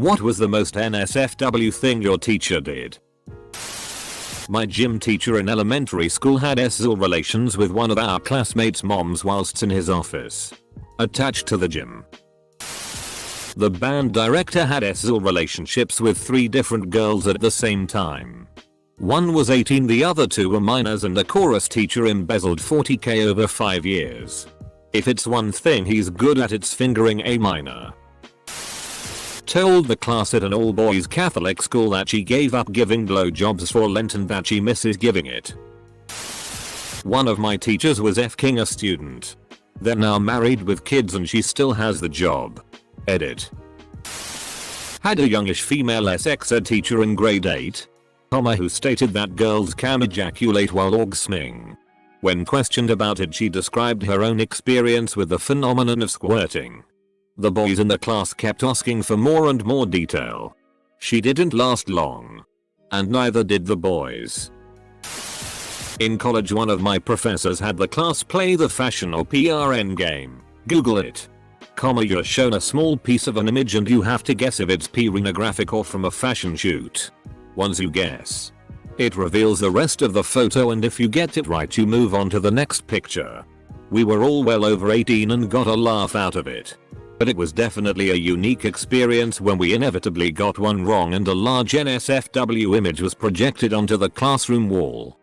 What was the most NSFW thing your teacher did? My gym teacher in elementary school had SL relations with one of our classmates' moms whilst in his office attached to the gym. The band director had SL relationships with 3 different girls at the same time. One was 18, the other 2 were minors, and the chorus teacher embezzled 40k over 5 years. If it's one thing he's good at, it's fingering a minor. Told the class at an all-boys Catholic school that she gave up giving blowjobs for Lent and that she misses giving it. One of my teachers was F-king a student. They're now married with kids and she still has the job. Edit. Had a youngish female sex ed teacher in grade 8, who stated that girls can ejaculate while orgasming. When questioned about it, she described her own experience with the phenomenon of squirting. The boys in the class kept asking for more and more detail. She didn't last long. And neither did the boys. In college, one of my professors had the class play the fashion or PRN game. Google it. You're shown a small piece of an image and you have to guess if it's pornographic or from a fashion shoot. Once you guess, it reveals the rest of the photo, and if you get it right you move on to the next picture. We were all well over 18 and got a laugh out of it. But it was definitely a unique experience when we inevitably got one wrong and a large NSFW image was projected onto the classroom wall.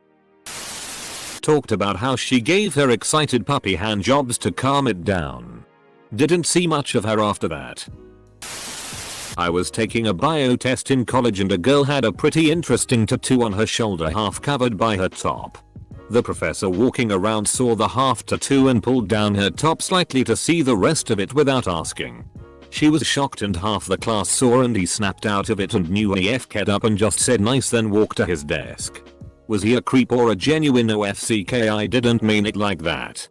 Talked about how she gave her excited puppy handjobs to calm it down. Didn't see much of her after that. I was taking a bio test in college and a girl had a pretty interesting tattoo on her shoulder, half covered by her top. The professor walking around saw the half tattoo and pulled down her top slightly to see the rest of it without asking. She was shocked and half the class saw, and he snapped out of it and knew he F-ked up and just said nice, then walked to his desk. Was he a creep or a genuine OFCK? I didn't mean it like that.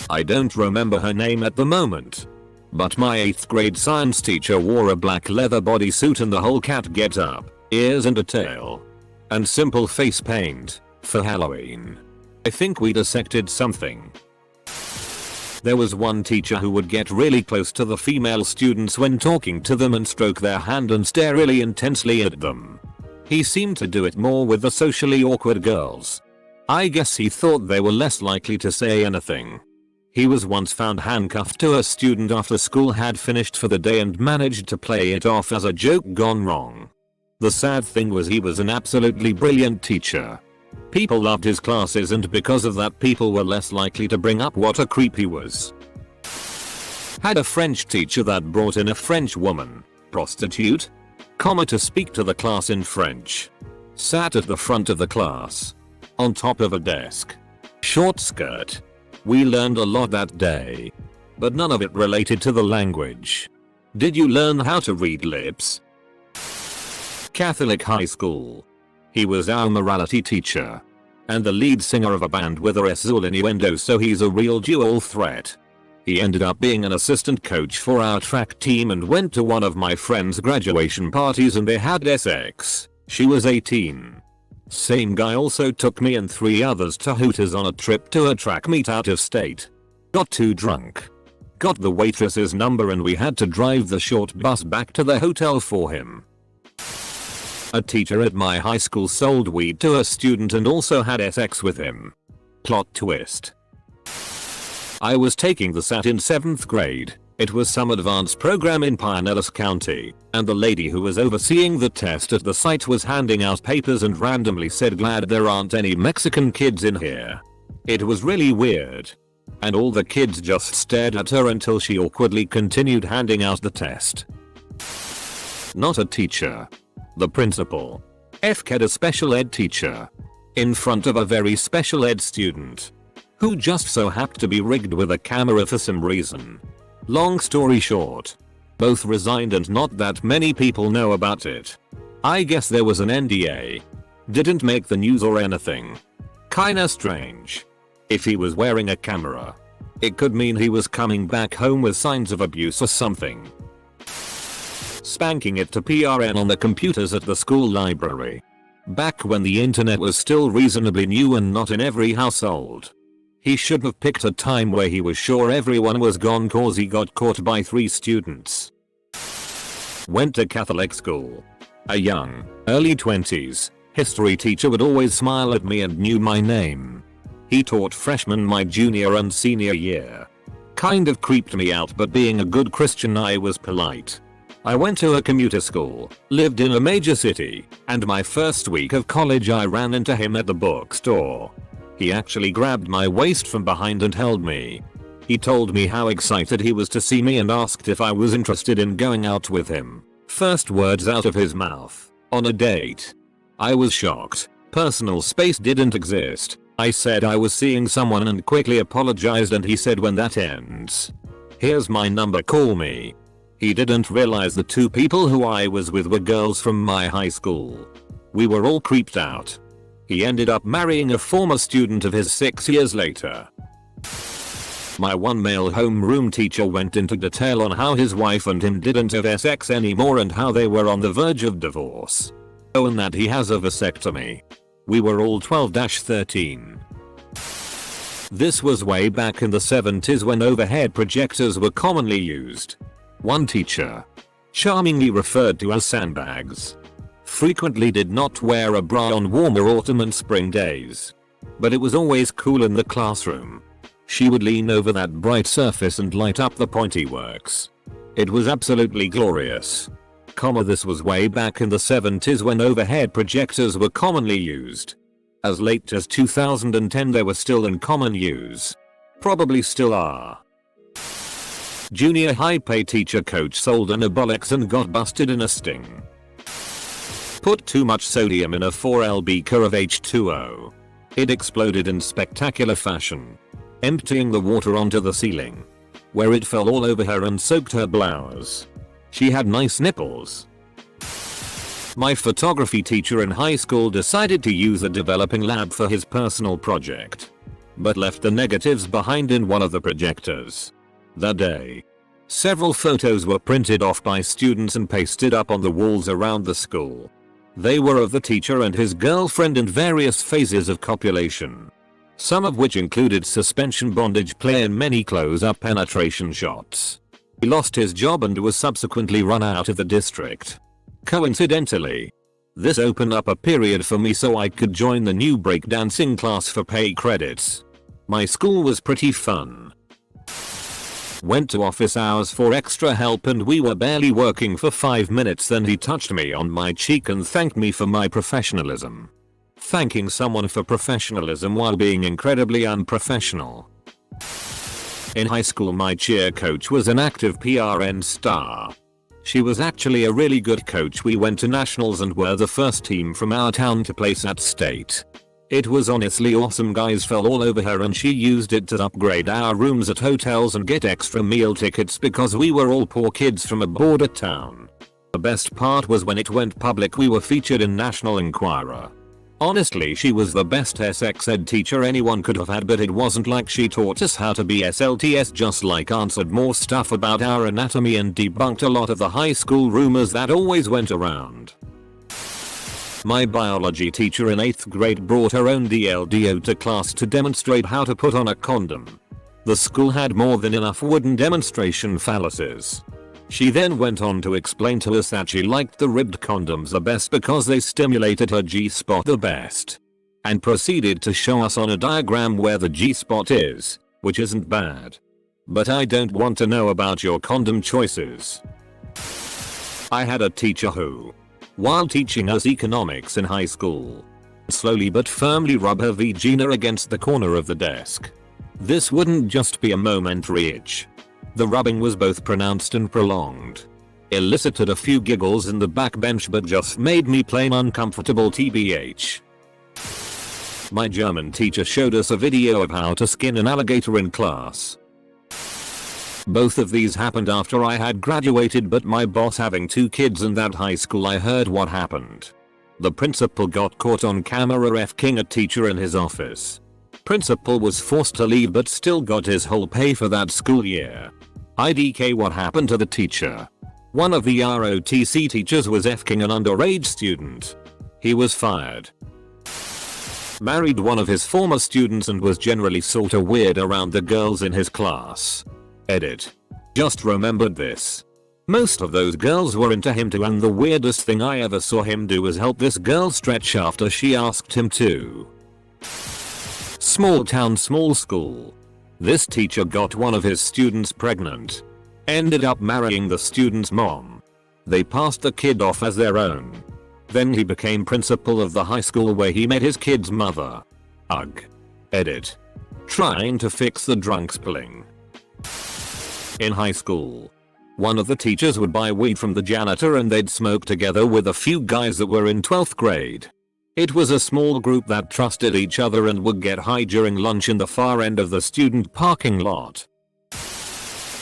I don't remember her name at the moment. But my 8th grade science teacher wore a black leather bodysuit and the whole cat get up, ears and a tail. And simple face paint for Halloween. I think we dissected something. There was one teacher who would get really close to the female students when talking to them and stroke their hand and stare really intensely at them. He seemed to do it more with the socially awkward girls. I guess he thought they were less likely to say anything. He was once found handcuffed to a student after school had finished for the day and managed to play it off as a joke gone wrong. The sad thing was he was an absolutely brilliant teacher. People loved his classes, and because of that people were less likely to bring up what a creep he was. Had a French teacher that brought in a French woman, prostitute, to speak to the class in French. Sat at the front of the class. On top of a desk. Short skirt. We learned a lot that day. But none of it related to the language. Did you learn how to read lips? Catholic high school. He was our morality teacher. And the lead singer of a band with a SL innuendo, so he's a real dual threat. He ended up being an assistant coach for our track team and went to one of my friend's graduation parties and they had sex. She was 18. Same guy also took me and 3 others to Hooters on a trip to a track meet out of state. Got too drunk. Got the waitress's number and we had to drive the short bus back to the hotel for him. A teacher at my high school sold weed to a student and also had sex with him. Plot twist. I was taking the SAT in 7th grade. It was some advanced program in Pinellas County, and the lady who was overseeing the test at the site was handing out papers and randomly said, "Glad there aren't any Mexican kids in here." It was really weird. And all the kids just stared at her until she awkwardly continued handing out the test. Not a teacher. The principal. F-ked a special ed teacher. In front of a very special ed student. Who just so happened to be rigged with a camera for some reason. Long story short. Both resigned and not that many people know about it. I guess there was an NDA. Didn't make the news or anything. Kinda strange. If he was wearing a camera, it could mean he was coming back home with signs of abuse or something. Spanking it to PRN on the computers at the school library. Back when the internet was still reasonably new and not in every household. He should have picked a time where he was sure everyone was gone cause he got caught by 3 students. Went to Catholic school. A young, early 20s, history teacher would always smile at me and knew my name. He taught freshmen my junior and senior year. Kind of creeped me out, but being a good Christian I was polite. I went to a commuter school, lived in a major city, and my first week of college I ran into him at the bookstore. He actually grabbed my waist from behind and held me. He told me how excited he was to see me and asked if I was interested in going out with him. First words out of his mouth, on a date. I was shocked. Personal space didn't exist. I said I was seeing someone and quickly apologized, and he said, when that ends, here's my number, call me. He didn't realize the two people who I was with were girls from my high school. We were all creeped out. He ended up marrying a former student of his 6 years later. My one male homeroom teacher went into detail on how his wife and him didn't have sex anymore and how they were on the verge of divorce. Oh, and that he has a vasectomy. We were all 12-13. This was way back in the 70s when overhead projectors were commonly used. One teacher, charmingly referred to as sandbags, frequently did not wear a bra on warmer autumn and spring days. But it was always cool in the classroom. She would lean over that bright surface and light up the pointy works. It was absolutely glorious. This was way back in the 70s when overhead projectors were commonly used. As late as 2010 they were still in common use. Probably still are. Junior high pay teacher coach sold anabolics and got busted in a sting. Put too much sodium in a 4L beaker of H2O. It exploded in spectacular fashion, emptying the water onto the ceiling, where it fell all over her and soaked her blouse. She had nice nipples. My photography teacher in high school decided to use a developing lab for his personal project, but left the negatives behind in one of the projectors. That day, several photos were printed off by students and pasted up on the walls around the school. They were of the teacher and his girlfriend in various phases of copulation, some of which included suspension bondage play and many close-up penetration shots. He lost his job and was subsequently run out of the district. Coincidentally, this opened up a period for me so I could join the new breakdancing class for pay credits. My school was pretty fun. Went to office hours for extra help and we were barely working for 5 minutes, then he touched me on my cheek and thanked me for my professionalism. Thanking someone for professionalism while being incredibly unprofessional. In high school my cheer coach was an active PRN star. She was actually a really good coach. We went to nationals and were the first team from our town to place at state. It was honestly awesome. Guys fell all over her and she used it to upgrade our rooms at hotels and get extra meal tickets because we were all poor kids from a border town. The best part was when it went public we were featured in National Enquirer. Honestly, she was the best sex ed teacher anyone could have had, but it wasn't like she taught us how to be SLTS, just like answered more stuff about our anatomy and debunked a lot of the high school rumors that always went around. My biology teacher in 8th grade brought her own DLDO to class to demonstrate how to put on a condom. The school had more than enough wooden demonstration phalluses. She then went on to explain to us that she liked the ribbed condoms the best because they stimulated her G-spot the best, and proceeded to show us on a diagram where the G-spot is, which isn't bad. But I don't want to know about your condom choices. I had a teacher who, while teaching us economics in high school, slowly but firmly rub her vagina against the corner of the desk. This wouldn't just be a momentary itch. The rubbing was both pronounced and prolonged. Elicited a few giggles in the backbench but just made me plain uncomfortable tbh. My German teacher showed us a video of how to skin an alligator in class. Both of these happened after I had graduated, but my boss having 2 kids in that high school, I heard what happened. The principal got caught on camera f***ing a teacher in his office. Principal was forced to leave but still got his whole pay for that school year. IDK, what happened to the teacher? One of the ROTC teachers was f***ing an underage student. He was fired. Married one of his former students and was generally sorta weird around the girls in his class. Edit. Just remembered this. Most of those girls were into him too, and the weirdest thing I ever saw him do was help this girl stretch after she asked him to. Small town, small school. This teacher got one of his students pregnant. Ended up marrying the student's mom. They passed the kid off as their own. Then he became principal of the high school where he met his kid's mother. Ugh. Edit. Trying to fix the drunk spelling. In high school, one of the teachers would buy weed from the janitor and they'd smoke together with a few guys that were in 12th grade. It was a small group that trusted each other and would get high during lunch in the far end of the student parking lot.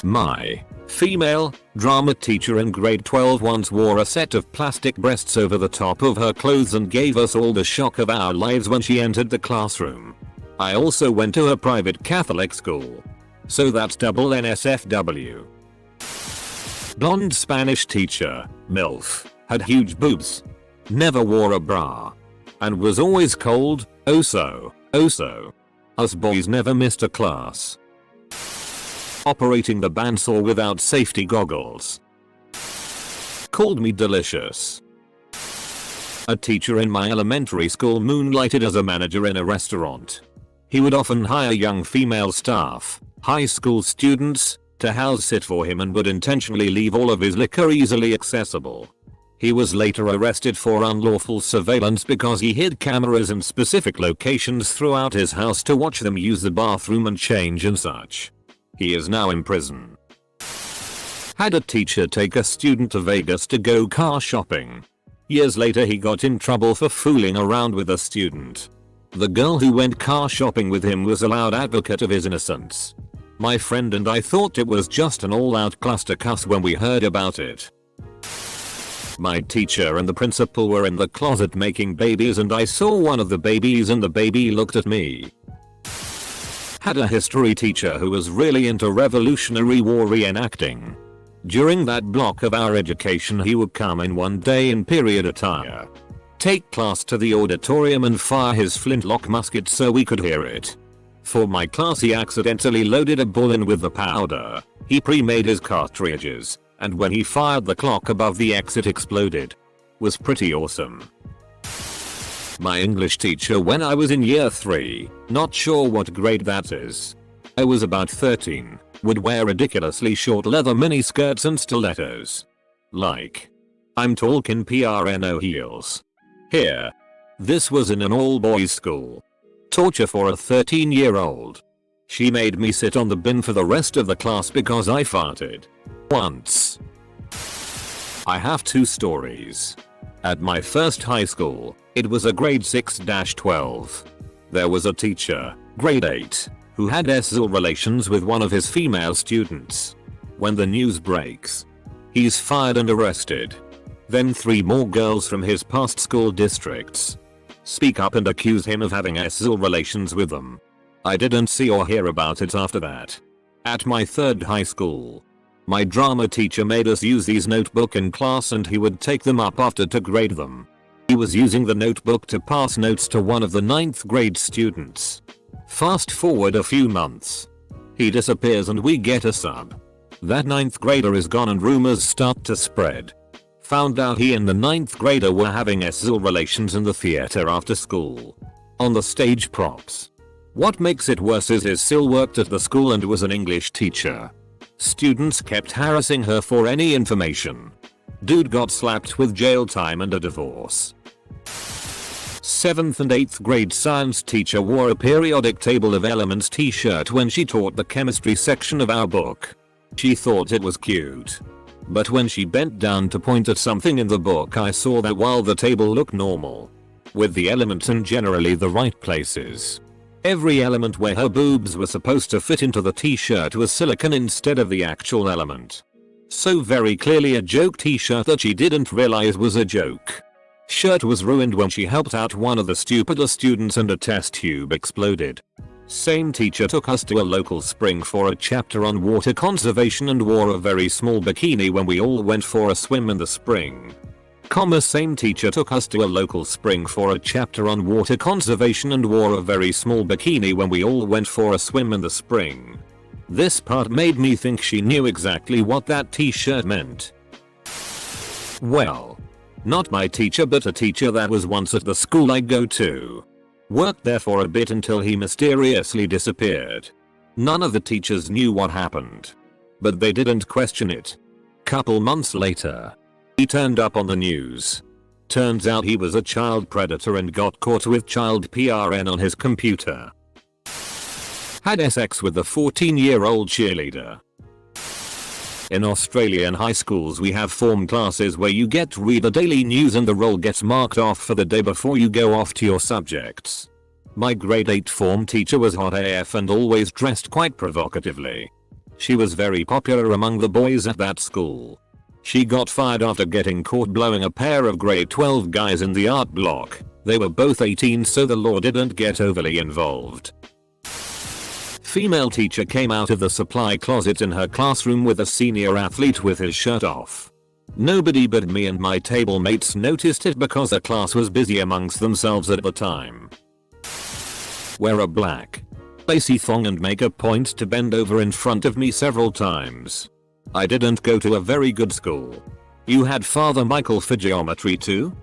My female drama teacher in grade 12 once wore a set of plastic breasts over the top of her clothes and gave us all the shock of our lives when she entered the classroom. I also went to a private Catholic school. So that's double NSFW. Blonde Spanish teacher, MILF, had huge boobs. Never wore a bra. And was always cold, oh so. Us boys never missed a class. Operating the bandsaw without safety goggles. Called me delicious. A teacher in my elementary school moonlighted as a manager in a restaurant. He would often hire young female staff, high school students, to house sit for him and would intentionally leave all of his liquor easily accessible. He was later arrested for unlawful surveillance because he hid cameras in specific locations throughout his house to watch them use the bathroom and change and such. He is now in prison. Had a teacher take a student to Vegas to go car shopping. Years later he got in trouble for fooling around with a student. The girl who went car shopping with him was a loud advocate of his innocence. My friend and I thought it was just an all-out clustercuss when we heard about it. My teacher and the principal were in the closet making babies and I saw one of the babies and the baby looked at me. Had a history teacher who was really into Revolutionary War reenacting. During that block of our education he would come in one day in period attire. Take class to the auditorium and fire his flintlock musket so we could hear it. For my class he accidentally loaded a ball in with the powder. He pre-made his cartridges, and when he fired the clock above the exit exploded. Was pretty awesome. My English teacher when I was in year 3, not sure what grade that is. I was about 13, would wear ridiculously short leather mini skirts and stilettos. Like, I'm talking PRNO heels. Here. This was in an all-boys school. Torture for a 13-year-old. She made me sit on the bin for the rest of the class because I farted. Once. I have 2 stories. At my first high school, it was a grade 6-12. There was a teacher, grade 8, who had sexual relations with one of his female students. When the news breaks, he's fired and arrested. Then 3 more girls from his past school districts speak up and accuse him of having sexual relations with them. I didn't see or hear about it after that. At my 3rd high school, my drama teacher made us use these notebooks in class and he would take them up after to grade them. He was using the notebook to pass notes to one of the 9th grade students. Fast forward a few months. He disappears and we get a sub. That 9th grader is gone and rumors start to spread. Found out he and the 9th grader were having sexual relations in the theater after school. On the stage props. What makes it worse is he still worked at the school and was an English teacher. Students kept harassing her for any information. Dude got slapped with jail time and a divorce. 7th and 8th grade science teacher wore a periodic table of elements t-shirt when she taught the chemistry section of our book. She thought it was cute. But when she bent down to point at something in the book I saw that while the table looked normal, with the elements in generally the right places, every element where her boobs were supposed to fit into the t-shirt was silicone instead of the actual element. So very clearly a joke t-shirt that she didn't realize was a joke. Shirt was ruined when she helped out one of the stupider students and a test tube exploded. Same teacher took us to a local spring for a chapter on water conservation and wore a very small bikini when we all went for a swim in the spring. Same teacher took us to a local spring for a chapter on water conservation and wore a very small bikini when we all went for a swim in the spring. This part made me think she knew exactly what that t-shirt meant. Well, not my teacher but a teacher that was once at the school I go to. Worked there for a bit until he mysteriously disappeared. None of the teachers knew what happened. But they didn't question it. Couple months later, he turned up on the news. Turns out he was a child predator and got caught with child PRN on his computer. Had sex with the 14-year-old cheerleader. In Australian high schools we have form classes where you get to read the daily news and the roll gets marked off for the day before you go off to your subjects. My grade 8 form teacher was hot AF and always dressed quite provocatively. She was very popular among the boys at that school. She got fired after getting caught blowing a pair of grade 12 guys in the art block. They were both 18 so the law didn't get overly involved. Female teacher came out of the supply closet in her classroom with a senior athlete with his shirt off. Nobody but me and my table mates noticed it because the class was busy amongst themselves at the time. Wear a black, lacy thong and make a point to bend over in front of me several times. I didn't go to a very good school. You had Father Michael for geometry too?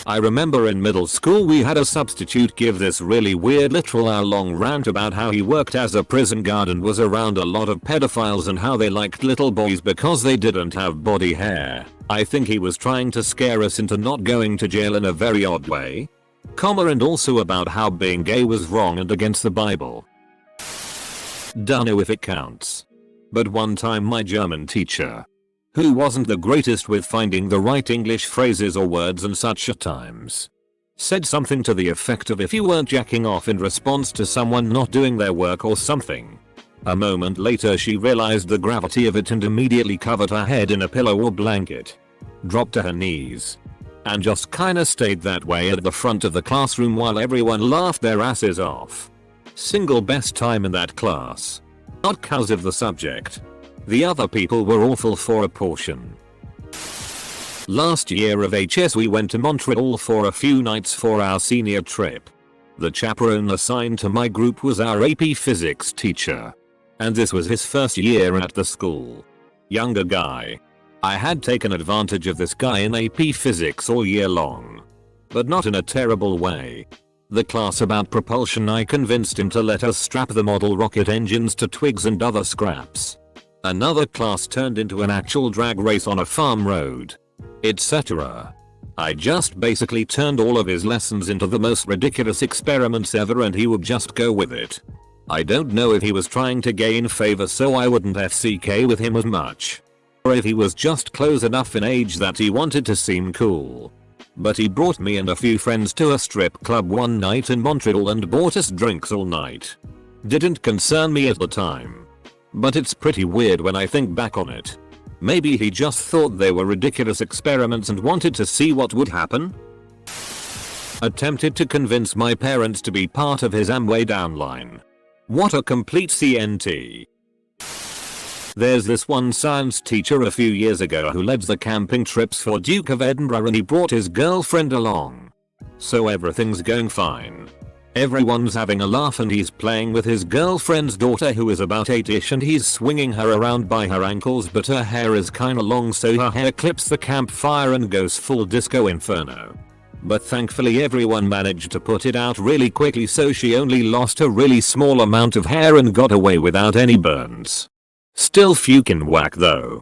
I remember in middle school we had a substitute give this really weird literal hour-long rant about how he worked as a prison guard and was around a lot of pedophiles and how they liked little boys because they didn't have body hair. I think he was trying to scare us into not going to jail in a very odd way. And also about how being gay was wrong and against the Bible. Don't know if it counts. But one time my German teacher, who wasn't the greatest with finding the right English phrases or words and such at times, said something to the effect of if you weren't jacking off in response to someone not doing their work or something. A moment later she realized the gravity of it and immediately covered her head in a pillow or blanket, dropped to her knees, and just kinda stayed that way at the front of the classroom while everyone laughed their asses off. Single best time in that class. Not cause of the subject. The other people were awful for a portion. Last year of HS we went to Montreal for a few nights for our senior trip. The chaperone assigned to my group was our AP physics teacher. And this was his first year at the school. Younger guy. I had taken advantage of this guy in AP physics all year long. But not in a terrible way. The class about propulsion I convinced him to let us strap the model rocket engines to twigs and other scraps. Another class turned into an actual drag race on a farm road, etc. I just basically turned all of his lessons into the most ridiculous experiments ever and he would just go with it. I don't know if he was trying to gain favor so I wouldn't FCK with him as much, or if he was just close enough in age that he wanted to seem cool. But he brought me and a few friends to a strip club one night in Montreal and bought us drinks all night. Didn't concern me at the time. But it's pretty weird when I think back on it. Maybe he just thought they were ridiculous experiments and wanted to see what would happen? Attempted to convince my parents to be part of his Amway downline. What a complete CNT. There's this one science teacher a few years ago who led the camping trips for Duke of Edinburgh and he brought his girlfriend along. So everything's going fine. Everyone's having a laugh and he's playing with his girlfriend's daughter who is about 8ish and he's swinging her around by her ankles but her hair is kinda long so her hair clips the campfire and goes full disco inferno. But thankfully everyone managed to put it out really quickly so she only lost a really small amount of hair and got away without any burns. Still fucking whack though.